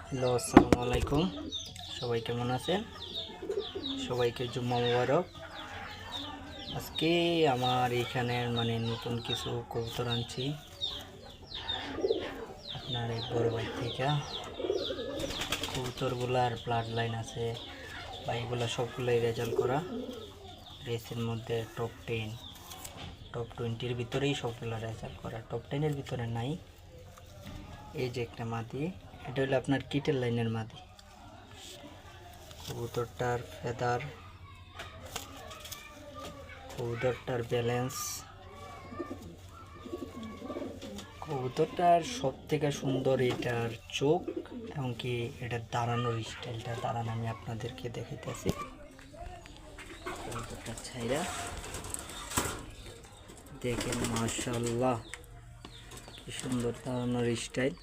Hello, আসসালামু আলাইকুম। সবাই কেমন আছেন? সবাইকে জুম্মা মুবারক। আজকে আমার এইখানে নতুন কিছু কবুতর আনছি আপনার এই বড় ভাই থেকে। কবুতরগুলার ব্লাড লাইন আছে বা এগুলো সবগুলোই রেজাল্ট করা, রেসের মধ্যে টপ 10 টপ 20-র ভিতরেই সবগুলো রেজাল্ট করা, টপ 10-এর ভিতরে নাই। এই যে একটা মাদি, এটা হলো আপনার কিটের লাইনের মাদি। কবুতরটার ফেদার, কবুতরটার ব্যালেন্স, কবুতরটার সব থেকে সুন্দর এটার চোখ এবং কি এটার দাঁড়ানোর স্টাইলটা। দাঁড়ান আমি আপনাদেরকে দেখাইতেছি। কবুতরটা ছাইরা দেখেন, মাশাআল্লাহ কি সুন্দর দাঁড়ানোর স্টাইল।